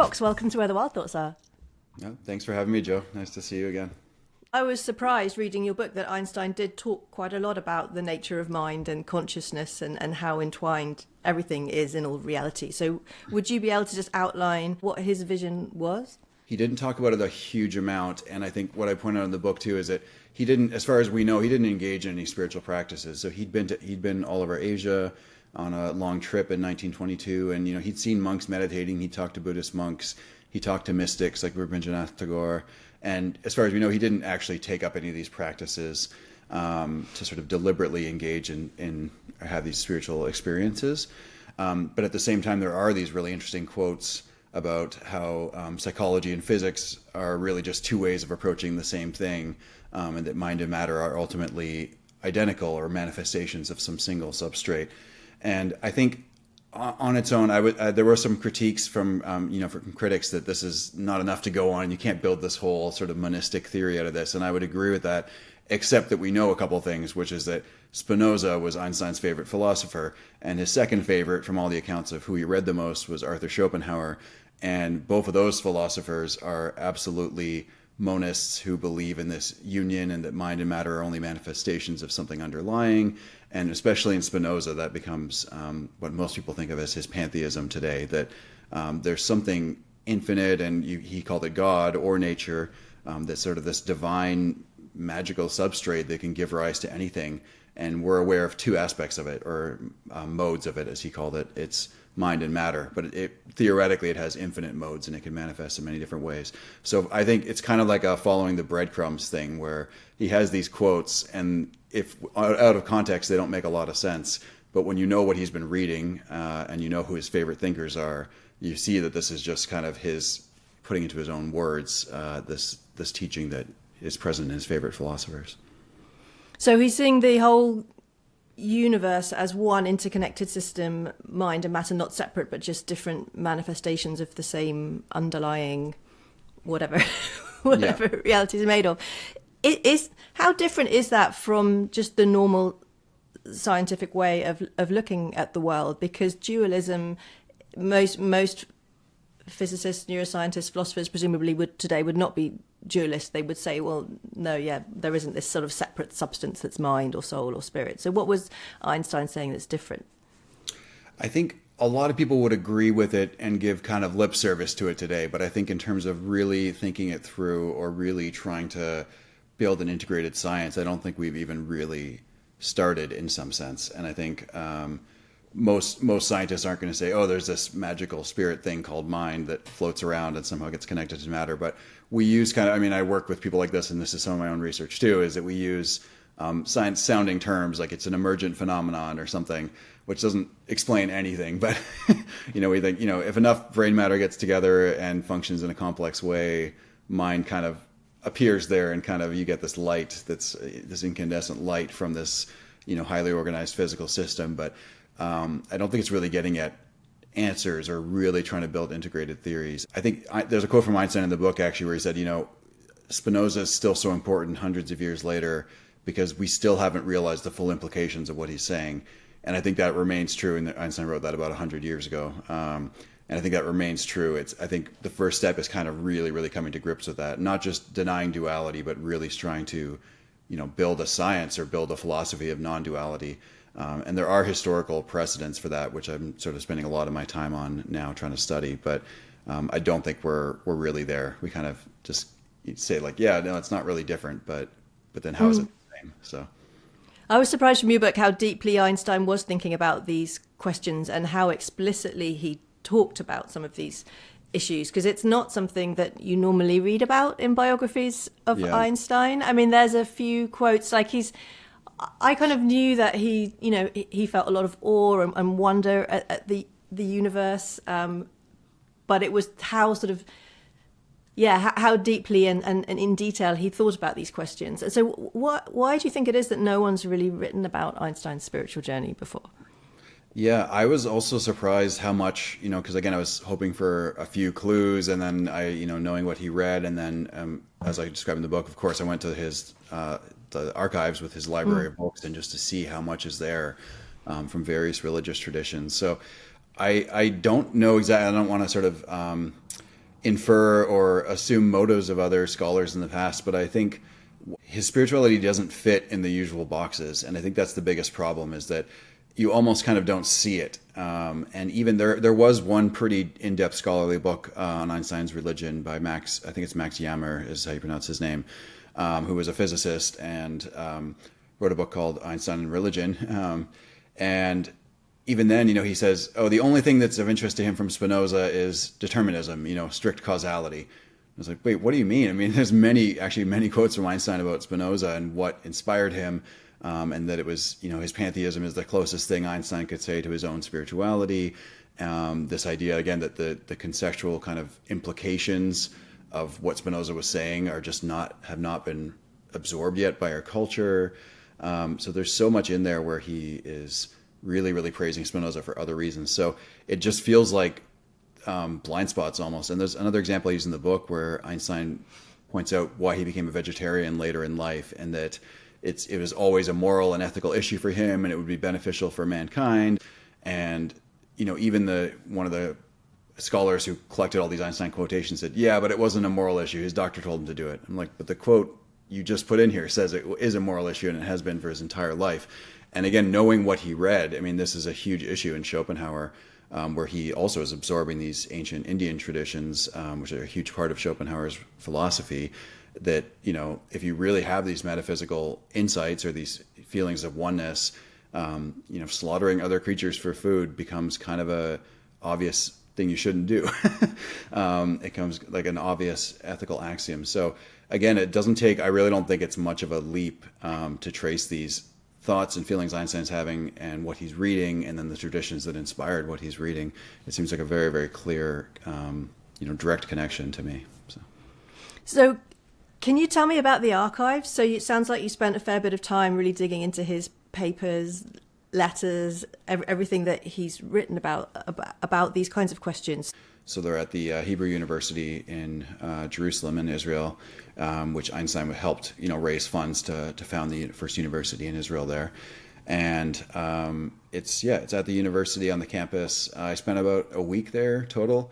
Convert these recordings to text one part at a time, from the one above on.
Fox, welcome to Where the Wild Thoughts Are. No, thanks for having me, Joe. Nice to see you again. I was surprised reading your book that Einstein did talk quite a lot about the nature of mind and consciousness and how entwined everything is in all reality. So would you be able to just outline what his vision was? He didn't talk about it a huge amount, and I think what I point out in the book too is that he didn't, as far as we know, he didn't engage in any spiritual practices. So he'd been all over Asia on a long trip in 1922, and he'd seen monks meditating. He talked to Buddhist monks. He talked to mystics like Rabindranath Tagore. And as far as we know, he didn't actually take up any of these practices to sort of deliberately engage in or have these spiritual experiences. But at the same time, there are these really interesting quotes about how psychology and physics are really just two ways of approaching the same thing, and that mind and matter are ultimately identical or manifestations of some single substrate. And I think on its own, there were some critiques from from critics that this is not enough to go on. You can't build this whole sort of monistic theory out of this, and I would agree with that, except that we know a couple of things, which is that Spinoza was Einstein's favorite philosopher, and his second favorite, from all the accounts of who he read the most, was Arthur Schopenhauer. And both of those philosophers are absolutely monists who believe in this union and that mind and matter are only manifestations of something underlying. And especially in Spinoza, that becomes what most people think of as his pantheism today, that there's something infinite, and he called it God or nature, that's sort of this divine magical substrate that can give rise to anything. And we're aware of two aspects of it, or modes of it, as he called it. It's mind and matter, but theoretically it has infinite modes and it can manifest in many different ways. So I think it's kind of like a following the breadcrumbs thing, where he has these quotes, and if out of context they don't make a lot of sense, but when you know what he's been reading and you know who his favorite thinkers are, you see that this is just kind of his putting into his own words this teaching that is present in his favorite philosophers. So he's seeing the whole universe as one interconnected system, mind and matter not separate, but just different manifestations of the same underlying whatever reality is made of. How different is that from just the normal scientific way of looking at the world? Because dualism, most physicists, neuroscientists, philosophers presumably would not be dualists. They would say, well, no, there isn't this sort of separate substance that's mind or soul or spirit. So what was Einstein saying that's different? I think a lot of people would agree with it and give kind of lip service to it today. But I think in terms of really thinking it through or really trying to build an integrated science, I don't think we've even really started in some sense. And I think most scientists aren't going to say, oh, there's this magical spirit thing called mind that floats around and somehow gets connected to matter. But we use I work with people like this, and this is some of my own research too, is that we use science sounding terms like it's an emergent phenomenon or something, which doesn't explain anything. But, we think, if enough brain matter gets together and functions in a complex way, mind kind of appears there, and kind of you get this light that's this incandescent light from this, highly organized physical system. But I don't think it's really getting at answers or really trying to build integrated theories. I think there's a quote from Einstein in the book actually where he said, Spinoza is still so important hundreds of years later because we still haven't realized the full implications of what he's saying. And I think that remains true. And Einstein wrote that about 100 years ago. And I think that remains true. I think the first step is kind of really, really coming to grips with that, not just denying duality, but really trying to, build a science or build a philosophy of non-duality. And there are historical precedents for that, which I'm sort of spending a lot of my time on now trying to study. But I don't think we're really there. We kind of just say like, yeah, no, it's not really different. But then how is it the same? So I was surprised from your book how deeply Einstein was thinking about these questions and how explicitly he talked about some of these issues, because it's not something that you normally read about in biographies of Einstein. I mean, there's a few quotes like I kind of knew that he felt a lot of awe and wonder at the universe, but it was how sort of how deeply and in detail he thought about these questions. And so why do you think it is that no one's really written about Einstein's spiritual journey before? Yeah, I was also surprised how much, because again, I was hoping for a few clues, and then knowing what he read, and then as I described in the book, of course, I went to his the archives with his library of books, and just to see how much is there from various religious traditions. So I don't know exactly. I don't want to sort of infer or assume motives of other scholars in the past, but I think his spirituality doesn't fit in the usual boxes. And I think that's the biggest problem, is that you almost kind of don't see it. And even there was one pretty in-depth scholarly book on Einstein's religion by Max, I think it's Max Jammer is how you pronounce his name, who was a physicist and wrote a book called Einstein and Religion. And even then, he says, the only thing that's of interest to him from Spinoza is determinism, strict causality. I was like, wait, what do you mean? I mean, there's many quotes from Einstein about Spinoza and what inspired him, and that it was, his pantheism is the closest thing Einstein could say to his own spirituality. This idea, again, that the conceptual kind of implications of what Spinoza was saying have not been absorbed yet by our culture. So there's so much in there where he is really, really praising Spinoza for other reasons. So it just feels like blind spots almost. And there's another example I use in the book where Einstein points out why he became a vegetarian later in life, and that it was always a moral and ethical issue for him, and it would be beneficial for mankind. And even one of the scholars who collected all these Einstein quotations said, yeah, but it wasn't a moral issue. His doctor told him to do it. I'm like, but the quote you just put in here says it is a moral issue, and it has been for his entire life. And again, knowing what he read, I mean, this is a huge issue in Schopenhauer, where he also is absorbing these ancient Indian traditions, which are a huge part of Schopenhauer's philosophy, that, if you really have these metaphysical insights or these feelings of oneness, slaughtering other creatures for food becomes kind of a obvious thing you shouldn't do. It comes like an obvious ethical axiom. So again, I really don't think it's much of a leap to trace these thoughts and feelings Einstein's having and what he's reading, and then the traditions that inspired what he's reading. It seems like a very, very clear, direct connection to me. So can you tell me about the archives? So it sounds like you spent a fair bit of time really digging into his papers, letters, everything that he's written about these kinds of questions. So they're at the Hebrew University in Jerusalem in Israel, which Einstein helped, raise funds to found the first university in Israel there. And it's at the university on the campus. I spent about a week there total,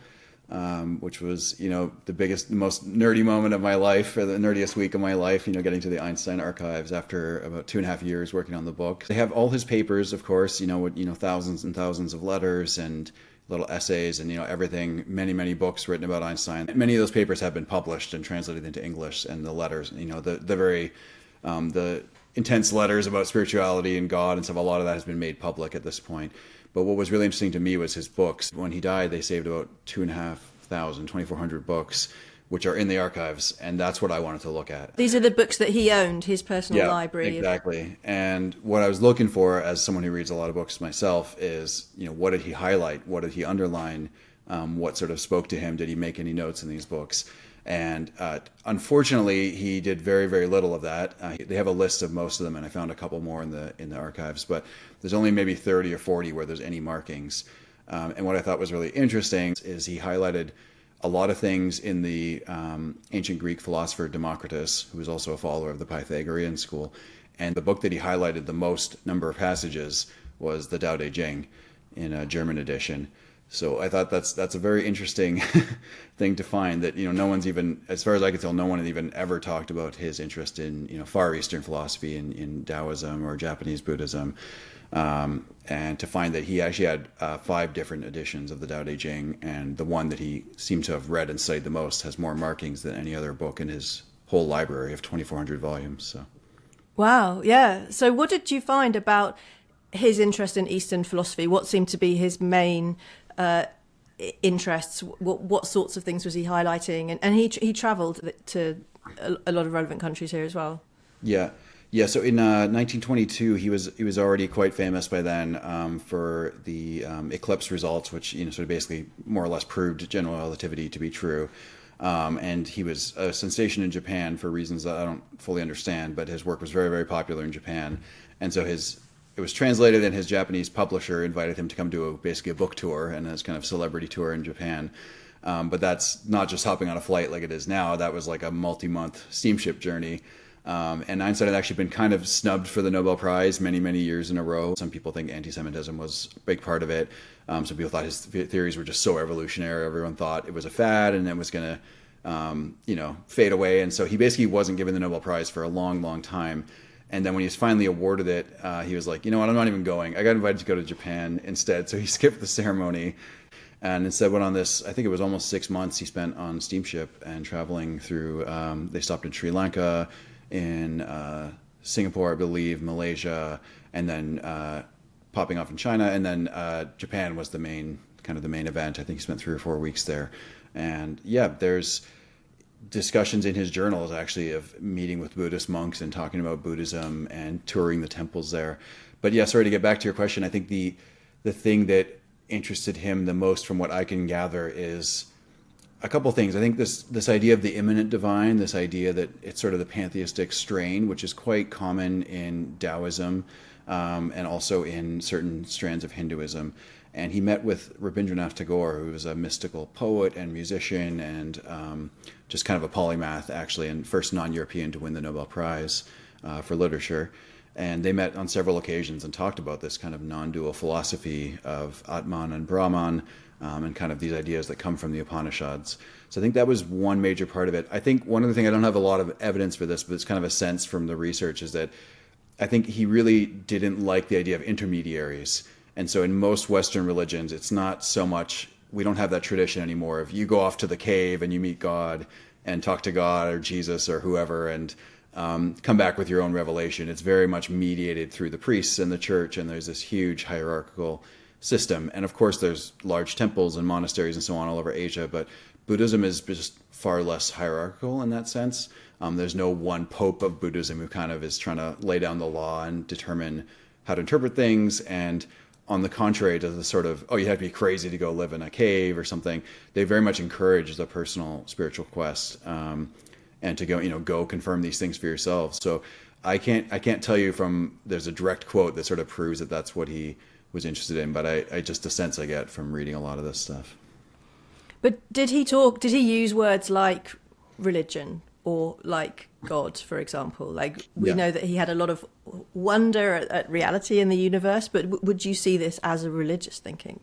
which was, the most nerdy moment of my life, or the nerdiest week of my life, getting to the Einstein archives after about 2.5 years working on the book. They have all his papers, of course, thousands and thousands of letters and little essays and, everything, many, many books written about Einstein. Many of those papers have been published and translated into English, and the letters, the intense letters about spirituality and God and stuff, a lot of that has been made public at this point. But what was really interesting to me was his books. When he died, they saved about 2,400 books, which are in the archives, and that's what I wanted to look at. These are the books that he owned, his personal library. Exactly. And what I was looking for, as someone who reads a lot of books myself, is, what did he highlight? What did he underline? What sort of spoke to him? Did he make any notes in these books? And unfortunately, he did very, very little of that. They have a list of most of them, and I found a couple more in the archives, but there's only maybe 30 or 40 where there's any markings. And what I thought was really interesting is he highlighted a lot of things in the ancient Greek philosopher Democritus, who was also a follower of the Pythagorean school. And the book that he highlighted the most number of passages was the Tao Te Ching in a German edition. So I thought that's a very interesting thing to find, that, no one's even, as far as I could tell, no one had even ever talked about his interest in, Far Eastern philosophy, in Taoism or Japanese Buddhism. And to find that he actually had 5 different editions of the Tao Te Ching, and the one that he seemed to have read and studied the most has more markings than any other book in his whole library of 2,400 volumes. So, wow, yeah. So what did you find about his interest in Eastern philosophy? What seemed to be his main interests? What sorts of things was he highlighting? And he travelled to a lot of relevant countries here as well. Yeah. So in 1922, he was already quite famous by then for the eclipse results, which sort of basically more or less proved general relativity to be true. And he was a sensation in Japan for reasons that I don't fully understand, but his work was very, very popular in Japan. And so it was translated, and his Japanese publisher invited him to come do basically a book tour and his kind of celebrity tour in Japan. But that's not just hopping on a flight like it is now. That was like a multi-month steamship journey. And Einstein had actually been kind of snubbed for the Nobel Prize many, many years in a row. Some people think anti-Semitism was a big part of it. Some people thought his theories were just so revolutionary. Everyone thought it was a fad and it was going to, fade away. And so he basically wasn't given the Nobel Prize for a long, long time. And then when he was finally awarded it, he was like, you know what, I'm not even going. I got invited to go to Japan instead. So he skipped the ceremony and instead went on this, I think it was almost 6 months he spent on steamship and traveling through, they stopped in Sri Lanka, in Singapore, I believe, Malaysia, and then popping off in China. And then Japan was the main event. I think he spent 3 or 4 weeks there. And yeah, there's discussions in his journals actually of meeting with Buddhist monks and talking about Buddhism and touring the temples there. But yeah, sorry to get back to your question. I think the thing that interested him the most from what I can gather is a couple things. I think this idea of the immanent divine, this idea that it's sort of the pantheistic strain, which is quite common in Taoism and also in certain strands of Hinduism. And he met with Rabindranath Tagore, who was a mystical poet and musician and just kind of a polymath, actually, and first non-European to win the Nobel Prize for literature. And they met on several occasions and talked about this kind of non-dual philosophy of Atman and Brahman and kind of these ideas that come from the Upanishads. So I think that was one major part of it. I think one other thing, I don't have a lot of evidence for this, but it's kind of a sense from the research, is that I think he really didn't like the idea of intermediaries. And so in most Western religions, it's not so much, we don't have that tradition anymore. If you go off to the cave and you meet God and talk to God or Jesus or whoever and come back with your own revelation, it's very much mediated through the priests and the church, and there's this huge hierarchical system. And of course, there's large temples and monasteries and so on all over Asia, but Buddhism is just far less hierarchical in that sense. There's no one pope of Buddhism who kind of is trying to lay down the law and determine how to interpret things. And on the contrary to the sort of, oh, you have to be crazy to go live in a cave or something, they very much encourage the personal spiritual quest and to go confirm these things for yourselves. So I can't tell you there's a direct quote that sort of proves that that's what he was interested in, but I just a sense I get from reading a lot of this stuff. But did he use words like religion or like God, for example? Like we know that he had a lot of wonder at reality in the universe, but would you see this as a religious thinking?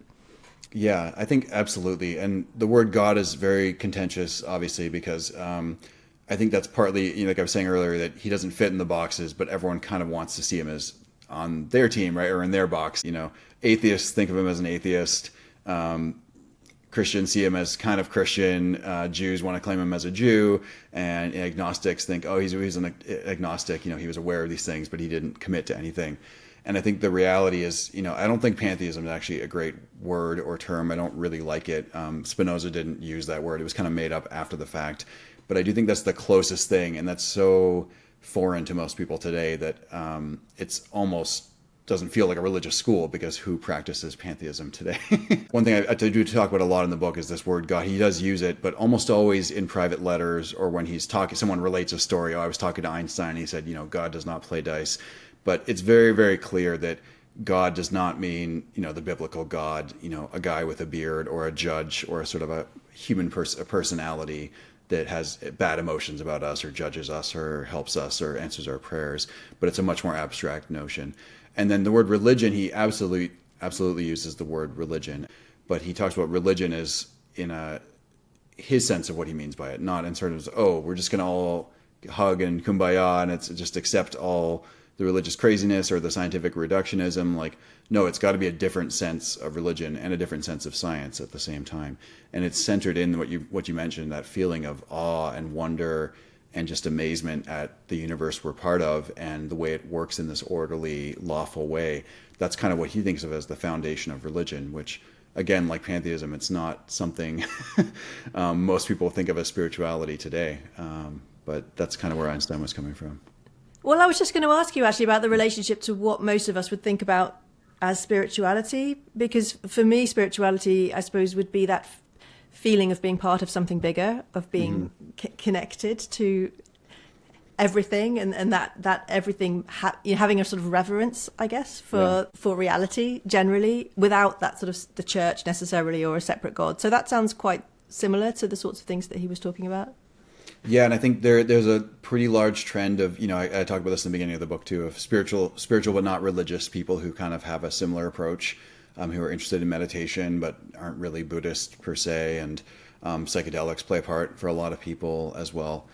Yeah, I think absolutely. And the word God is very contentious, obviously, because I think that's partly, like I was saying earlier, that he doesn't fit in the boxes, but everyone kind of wants to see him as on their team, right? Or in their box. Atheists think of him as an atheist. Christians see him as kind of Christian. Jews want to claim him as a Jew, and agnostics think, oh, he's an agnostic. He was aware of these things, but he didn't commit to anything. And I think the reality is, I don't think pantheism is actually a great word or term. I don't really like it. Spinoza didn't use that word. It was kind of made up after the fact. But I do think that's the closest thing, and that's so foreign to most people today that it's almost doesn't feel like a religious school, because who practices pantheism today? One thing I do talk about a lot in the book is this word God. He does use it, but almost always in private letters or when he's talking, someone relates a story. Oh, I was talking to Einstein, and he said, God does not play dice. But it's very, very clear that God does not mean, the biblical God, a guy with a beard or a judge or a sort of a human a personality that has bad emotions about us or judges us or helps us or answers our prayers. But it's a much more abstract notion. And then the word religion, he absolutely uses the word religion, but he talks about religion as in his sense of what he means by it, not in sort of, oh, we're just going to all hug and kumbaya and it's just accept all the religious craziness or the scientific reductionism. Like, no, it's got to be a different sense of religion and a different sense of science at the same time. And it's centered in what you mentioned, that feeling of awe and wonder and just amazement at the universe we're part of and the way it works in this orderly, lawful way. That's kind of what he thinks of as the foundation of religion, which, again, like pantheism, it's not something most people think of as spirituality today. But that's kind of where Einstein was coming from. Well, I was just going to ask you actually about the relationship to what most of us would think about as spirituality, because for me, spirituality, I suppose, would be that feeling of being part of something bigger, of being connected to everything, and that everything having a sort of reverence, I guess, for reality generally, without that sort of the church necessarily or a separate God. So that sounds quite similar to the sorts of things that he was talking about. Yeah, and I think there's a pretty large trend of, I talked about this in the beginning of the book too, of spiritual but not religious people who kind of have a similar approach, who are interested in meditation but aren't really Buddhist per se, and psychedelics play a part for a lot of people as well.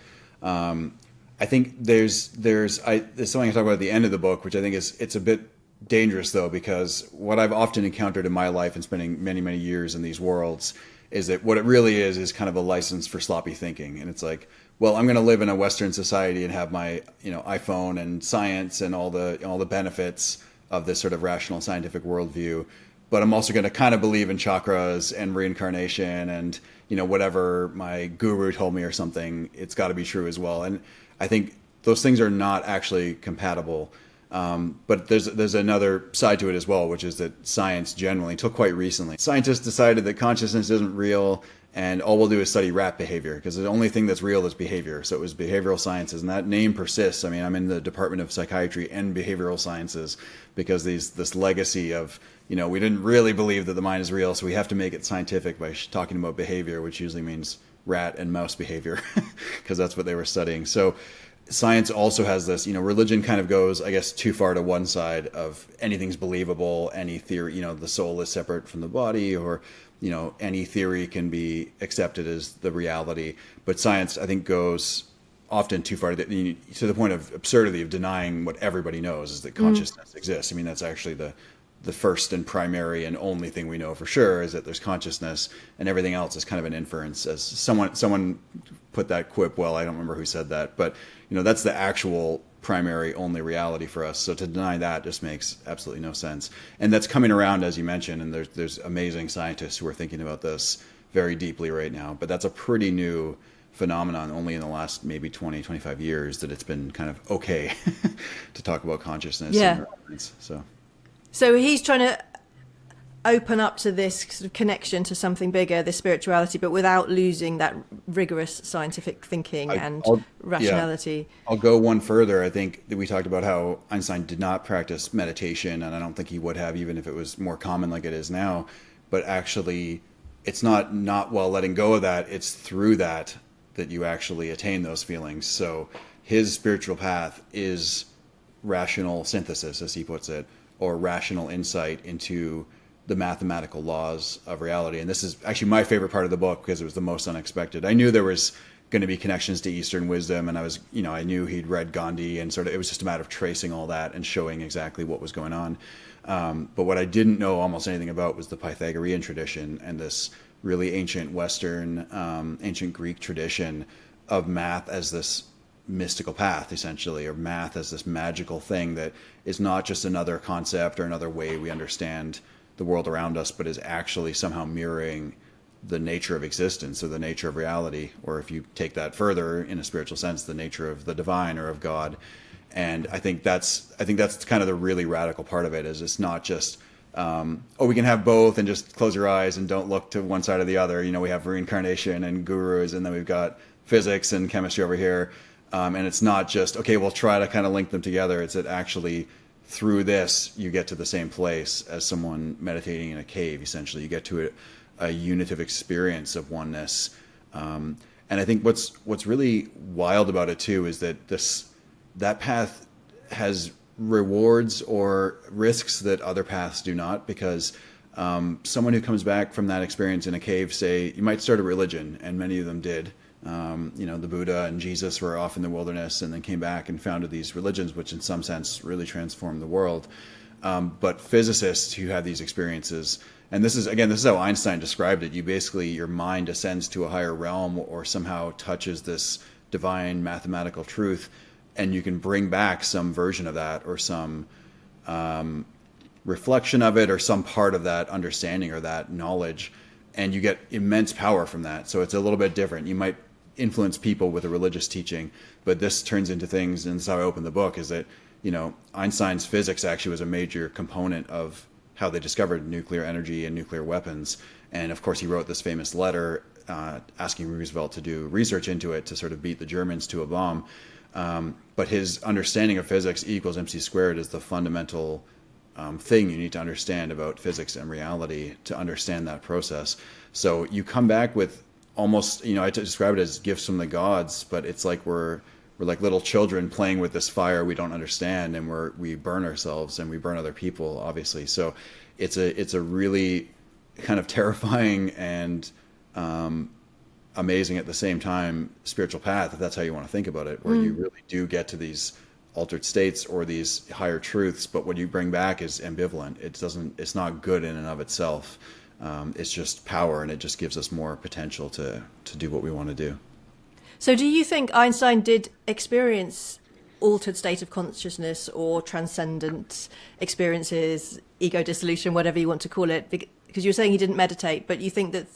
I think there's something I talk about at the end of the book, which I think it's a bit dangerous though, because what I've often encountered in my life and spending many, many years in these worlds is that what it really is kind of a license for sloppy thinking. And it's like, well, I'm going to live in a Western society and have my, iPhone and science and all the benefits of this sort of rational scientific worldview. But I'm also going to kind of believe in chakras and reincarnation and, whatever my guru told me or something, it's got to be true as well. And I think those things are not actually compatible. But there's another side to it as well, which is that science generally, until quite recently, scientists decided that consciousness isn't real, and all we'll do is study rat behavior, because the only thing that's real is behavior. So it was behavioral sciences, and that name persists. I mean, I'm in the Department of Psychiatry and Behavioral Sciences because this legacy of, we didn't really believe that the mind is real, so we have to make it scientific by talking about behavior, which usually means rat and mouse behavior, because that's what they were studying. So science also has this, religion kind of goes, I guess, too far to one side of anything's believable, any theory, the soul is separate from the body, or, any theory can be accepted as the reality. But science, I think, goes often too far to the point of absurdity of denying what everybody knows is that consciousness exists. I mean, that's actually the first and primary and only thing we know for sure is that there's consciousness, and everything else is kind of an inference. As someone put that quip, well, I don't remember who said that, but that's the actual primary only reality for us. So to deny that just makes absolutely no sense. And that's coming around, as you mentioned, and there's amazing scientists who are thinking about this very deeply right now. But that's a pretty new phenomenon, only in the last maybe 20, 25 years that it's been kind of okay to talk about consciousness. Yeah. And So he's trying to open up to this sort of connection to something bigger, this spirituality, but without losing that rigorous scientific thinking and rationality. Yeah. I'll go one further. I think that we talked about how Einstein did not practice meditation, and I don't think he would have, even if it was more common like it is now. But actually, it's not while letting go of that, it's through that you actually attain those feelings. So his spiritual path is rational synthesis, as he puts it, or rational insight into the mathematical laws of reality. And this is actually my favorite part of the book because it was the most unexpected. I knew there was going to be connections to Eastern wisdom, and I knew he'd read Gandhi, and sort of it was just a matter of tracing all that and showing exactly what was going on. But what I didn't know almost anything about was the Pythagorean tradition and this really ancient Western, ancient Greek tradition of math as this mystical path, essentially, or math as this magical thing that is not just another concept or another way we understand the world around us, but is actually somehow mirroring the nature of existence or the nature of reality, or if you take that further in a spiritual sense, the nature of the divine or of God. And I think that's kind of the really radical part of it, is it's not just we can have both and just close your eyes and don't look to one side or the other. We have reincarnation and gurus, and then we've got physics and chemistry over here. And it's not just, okay, we'll try to kind of link them together. It's that actually through this, you get to the same place as someone meditating in a cave, essentially. You get to a unitive experience of oneness. And I think what's really wild about it, too, is that that path has rewards or risks that other paths do not, because someone who comes back from that experience in a cave, say, you might start a religion, and many of them did. The Buddha and Jesus were off in the wilderness and then came back and founded these religions, which in some sense really transformed the world. But physicists who have these experiences, and this is how Einstein described it. Your mind ascends to a higher realm or somehow touches this divine mathematical truth, and you can bring back some version of that or some reflection of it or some part of that understanding or that knowledge, and you get immense power from that. So it's a little bit different. You might influence people with a religious teaching, but this turns into things, and this is how I open the book, is that, Einstein's physics actually was a major component of how they discovered nuclear energy and nuclear weapons. And of course, he wrote this famous letter asking Roosevelt to do research into it to sort of beat the Germans to a bomb. But his understanding of physics, E equals mc squared, is the fundamental thing you need to understand about physics and reality to understand that process. So you come back with almost, I describe it as gifts from the gods, but it's like we're like little children playing with this fire we don't understand, and we burn ourselves and we burn other people, obviously. So it's a really kind of terrifying and amazing at the same time spiritual path, if that's how you want to think about it, where you really do get to these altered states or these higher truths, but what you bring back is ambivalent. It's not good in and of itself. It's just power, and it just gives us more potential to do what we want to do. So do you think Einstein did experience altered state of consciousness or transcendent experiences, ego dissolution, whatever you want to call it? Because you're saying he didn't meditate, but you think that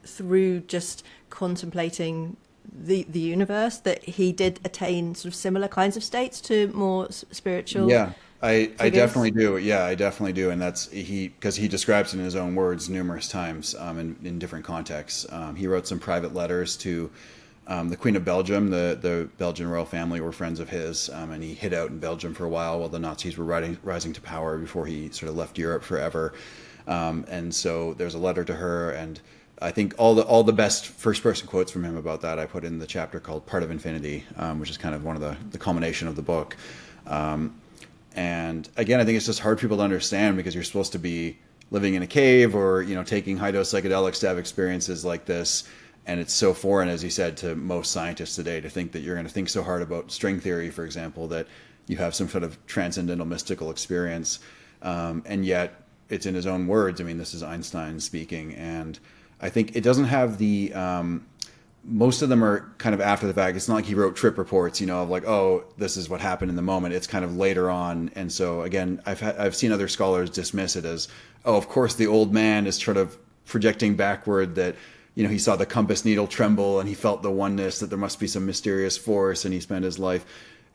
through just contemplating the universe that he did attain sort of similar kinds of states to more spiritual? Yeah, I definitely do. Yeah, I definitely do. And that's because he describes it in his own words numerous times in different contexts. He wrote some private letters to the Queen of Belgium. The Belgian royal family were friends of his, and he hid out in Belgium for a while the Nazis were rising to power before he sort of left Europe forever. And so there's a letter to her, and I think all the best first person quotes from him about that I put in the chapter called Part of Infinity, which is kind of one of the culmination of the book. And again, I think it's just hard for people to understand, because you're supposed to be living in a cave or taking high dose psychedelics to have experiences like this. And it's so foreign, as he said, to most scientists today to think that you're going to think so hard about string theory, for example, that you have some sort of transcendental mystical experience. And yet it's in his own words. I mean, this is Einstein speaking. And I think it doesn't have the, most of them are kind of after the fact. It's not like he wrote trip reports, of like, oh, this is what happened in the moment. It's kind of later on. And so again, I've seen other scholars dismiss it as, oh, of course the old man is sort of projecting backward that, he saw the compass needle tremble and he felt the oneness, that there must be some mysterious force, and he spent his life.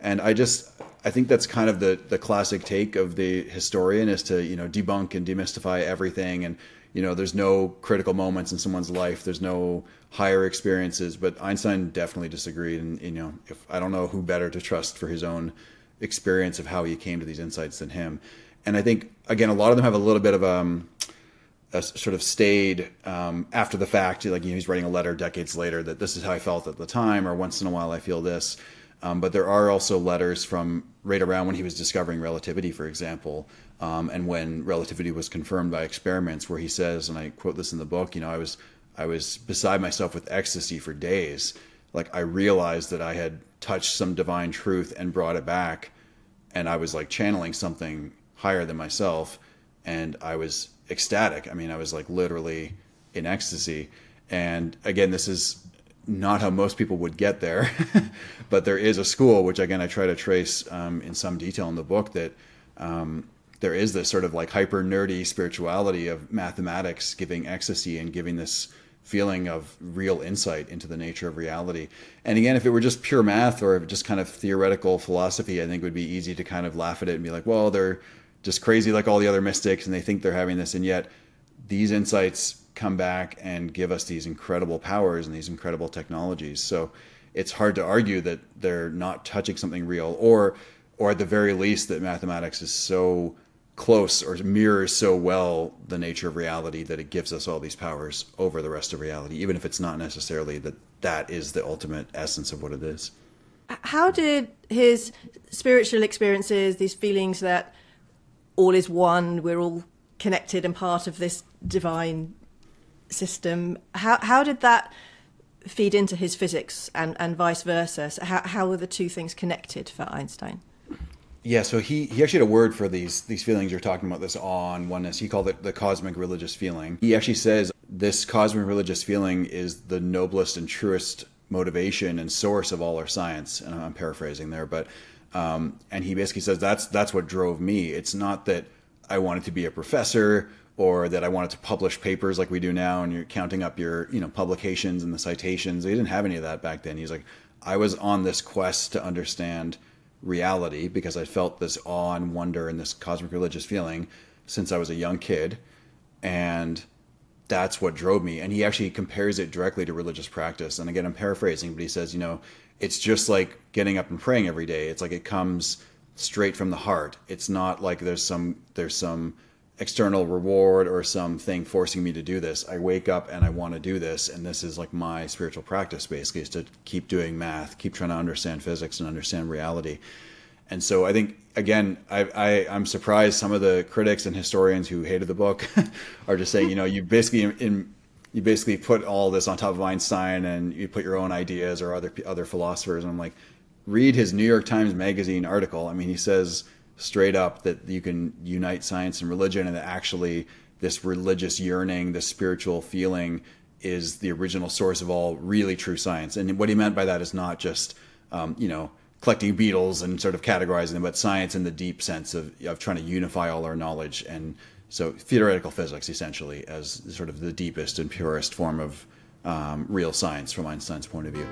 And I think that's kind of the classic take of the historian, is to, debunk and demystify everything. And, there's no critical moments in someone's life. There's no higher experiences. But Einstein definitely disagreed. And, if I don't know who better to trust for his own experience of how he came to these insights than him. And I think, again, a lot of them have a little bit of a sort of stayed after the fact, like he's writing a letter decades later that this is how I felt at the time, or once in a while I feel this. But there are also letters from right around when he was discovering relativity, for example, and when relativity was confirmed by experiments, where he says, and I quote this in the book, I was beside myself with ecstasy for days. Like, I realized that I had touched some divine truth and brought it back, and I was like channeling something higher than myself, and I was ecstatic. I mean, I was like literally in ecstasy. And again, this is not how most people would get there, but there is a school, which again, I try to trace in some detail in the book, that there is this sort of like hyper nerdy spirituality of mathematics giving ecstasy and giving this feeling of real insight into the nature of reality. And again, if it were just pure math or just kind of theoretical philosophy, I think it would be easy to kind of laugh at it and be like, well, they're just crazy like all the other mystics and they think they're having this. And yet these insights come back and give us these incredible powers and these incredible technologies. So it's hard to argue that they're not touching something real, or at the very least that mathematics is so close or mirrors so well the nature of reality that it gives us all these powers over the rest of reality, even if it's not necessarily that is the ultimate essence of what it is. How did his spiritual experiences, these feelings that all is one, we're all connected and part of this divine system, how did that feed into his physics and vice versa? So how were the two things connected for Einstein? Yeah, so he actually had a word for these feelings you're talking about, this awe and oneness. He called it the cosmic religious feeling. He actually says this cosmic religious feeling is the noblest and truest motivation and source of all our science. And I'm paraphrasing there, but and he basically says that's what drove me. It's not that I wanted to be a professor or that I wanted to publish papers like we do now and you're counting up your publications and the citations. They didn't have any of that back then. He's like, I was on this quest to understand reality because I felt this awe and wonder and this cosmic religious feeling since I was a young kid, and that's what drove me. And he actually compares it directly to religious practice. And again, I'm paraphrasing, but he says, it's just like getting up and praying every day. It's like it comes straight from the heart. It's not like there's some external reward or something forcing me to do this. I wake up and I want to do this, and this is like my spiritual practice basically, is to keep doing math, keep trying to understand physics and understand reality. And so I think, again, I'm surprised some of the critics and historians who hated the book are just saying, you basically put all this on top of Einstein and you put your own ideas or other philosophers. And I'm like, read his New York Times Magazine article. I mean, he says straight up that you can unite science and religion, and that actually this religious yearning, this spiritual feeling, is the original source of all really true science. And what he meant by that is not just, collecting beetles and sort of categorizing them, but science in the deep sense of trying to unify all our knowledge. And so theoretical physics, essentially, as sort of the deepest and purest form of real science from Einstein's point of view.